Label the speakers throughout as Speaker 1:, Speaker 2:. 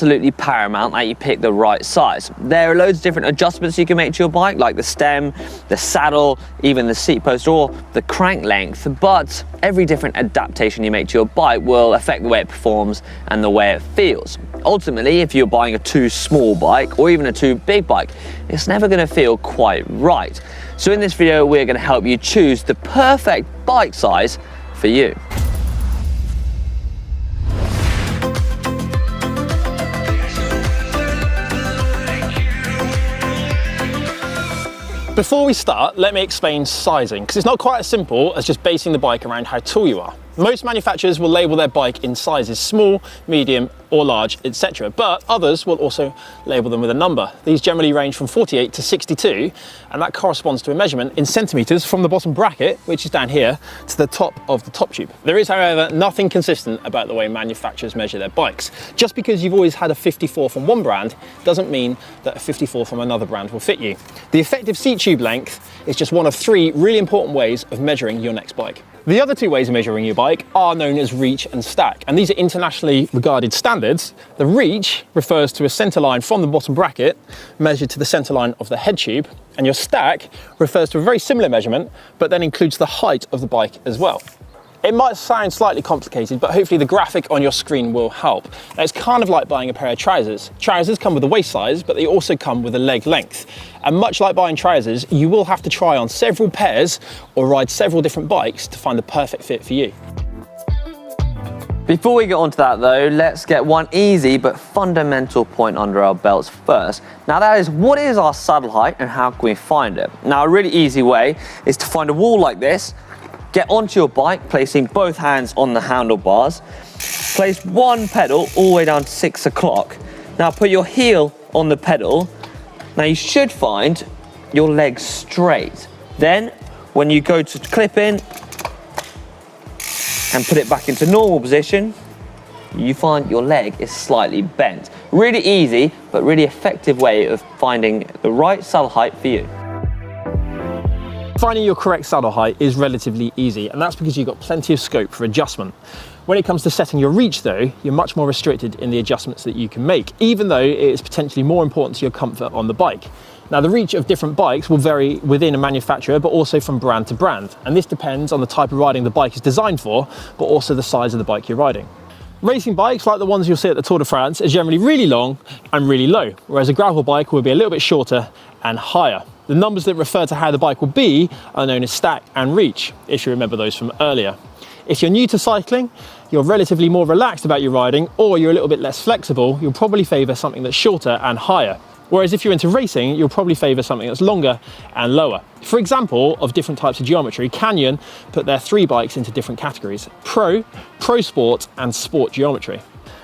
Speaker 1: absolutely paramount that you pick the right size. There are loads of different adjustments you can make to your bike, like the stem, the saddle, even the seat post or the crank length, but every different adaptation you make to your bike will affect the way it performs and the way it feels. Ultimately, if you're buying a too small bike or even a too big bike, it's never going to feel quite right. So in this video, we're going to help you choose the perfect bike size for you.
Speaker 2: Before we start, let me explain sizing, because it's not quite as simple as just basing the bike around how tall you are. Most manufacturers will label their bike in sizes small, medium or large, etc. But others will also label them with a number. These generally range from 48 to 62, and that corresponds to a measurement in centimetres from the bottom bracket, which is down here, to the top of the top tube. There is, however, nothing consistent about the way manufacturers measure their bikes. Just because you've always had a 54 from one brand doesn't mean that a 54 from another brand will fit you. The effective seat tube length is just one of three really important ways of measuring your next bike. The other two ways of measuring your bike are known as reach and stack, and these are internationally regarded standards. The reach refers to a centre line from the bottom bracket measured to the centre line of the head tube, and your stack refers to a very similar measurement, but then includes the height of the bike as well. It might sound slightly complicated, but hopefully the graphic on your screen will help. Now, it's kind of like buying a pair of trousers. Trousers come with a waist size, but they also come with a leg length. And much like buying trousers, you will have to try on several pairs or ride several different bikes to find the perfect fit for you.
Speaker 1: Before we get onto that though, let's get one easy but fundamental point under our belts first. Now that is, what is our saddle height and how can we find it? Now a really easy way is to find a wall like this. Get onto your bike, placing both hands on the handlebars. Place one pedal all the way down to 6 o'clock. Now put your heel on the pedal. Now you should find your legs straight. Then, when you go to clip in and put it back into normal position, you find your leg is slightly bent. Really easy, but really effective way of finding the right saddle height for you.
Speaker 2: Finding your correct saddle height is relatively easy, and that's because you've got plenty of scope for adjustment. When it comes to setting your reach though, you're much more restricted in the adjustments that you can make, even though it is potentially more important to your comfort on the bike. Now the reach of different bikes will vary within a manufacturer, but also from brand to brand, and this depends on the type of riding the bike is designed for, but also the size of the bike you're riding. Racing bikes, like the ones you'll see at the Tour de France, are generally really long and really low, whereas a gravel bike will be a little bit shorter and higher. The numbers that refer to how the bike will be are known as stack and reach, if you remember those from earlier. If you're new to cycling, you're relatively more relaxed about your riding, or you're a little bit less flexible, you'll probably favour something that's shorter and higher. Whereas if you're into racing, you'll probably favour something that's longer and lower. For example, of different types of geometry, Canyon put their 3 bikes into different categories: Pro, Pro Sport and Sport Geometry.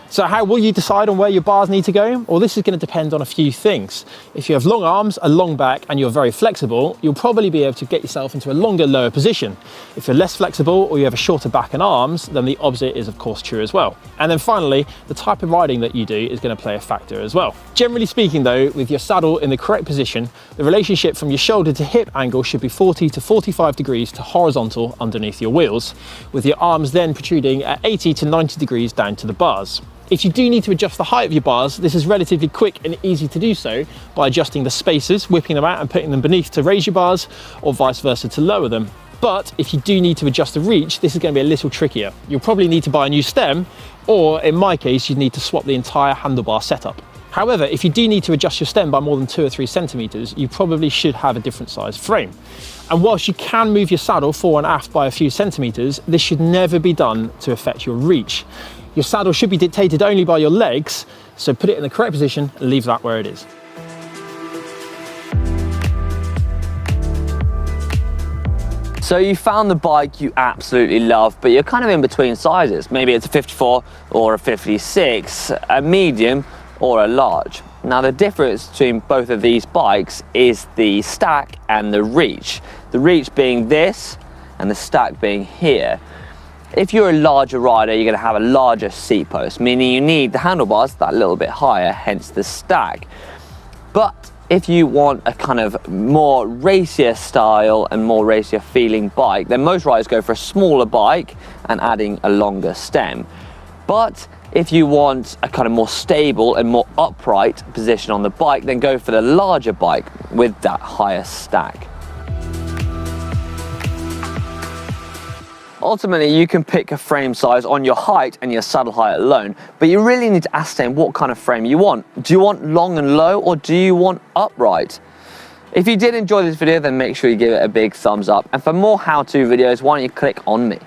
Speaker 2: So how will you decide on where your bars need to go? Well, this is going to depend on a few things. If you have long arms, a long back, and you're very flexible, you'll probably be able to get yourself into a longer, lower position. If you're less flexible or you have a shorter back and arms, then the opposite is of course true as well. And then finally, the type of riding that you do is going to play a factor as well. Generally speaking though, with your saddle in the correct position, the relationship from your shoulder to hip angle should be 40 to 45 degrees to horizontal underneath your wheels, with your arms then protruding at 80 to 90 degrees down to the bars. If you do need to adjust the height of your bars, this is relatively quick and easy to do so by adjusting the spacers, whipping them out and putting them beneath to raise your bars, or vice versa to lower them. But if you do need to adjust the reach, this is going to be a little trickier. You'll probably need to buy a new stem, or in my case, you'd need to swap the entire handlebar setup. However, if you do need to adjust your stem by more than 2 or 3 centimetres, you probably should have a different size frame. And whilst you can move your saddle fore and aft by a few centimetres, this should never be done to affect your reach. Your saddle should be dictated only by your legs, so put it in the correct position and leave that where it is.
Speaker 1: So you found the bike you absolutely love, but you're kind of in between sizes. Maybe it's a 54 or a 56, a medium or a large. Now the difference between both of these bikes is the stack and the reach. The reach being this and the stack being here. If you're a larger rider, you're going to have a larger seat post, meaning you need the handlebars that little bit higher, hence the stack. But if you want a kind of more racier style and more racier feeling bike, then most riders go for a smaller bike and adding a longer stem. But if you want a kind of more stable and more upright position on the bike, then go for the larger bike with that higher stack. Ultimately, you can pick a frame size on your height and your saddle height alone, but you really need to ascertain what kind of frame you want. Do you want long and low, or do you want upright? If you did enjoy this video, then make sure you give it a big thumbs up. And for more how-to videos, why don't you click on me?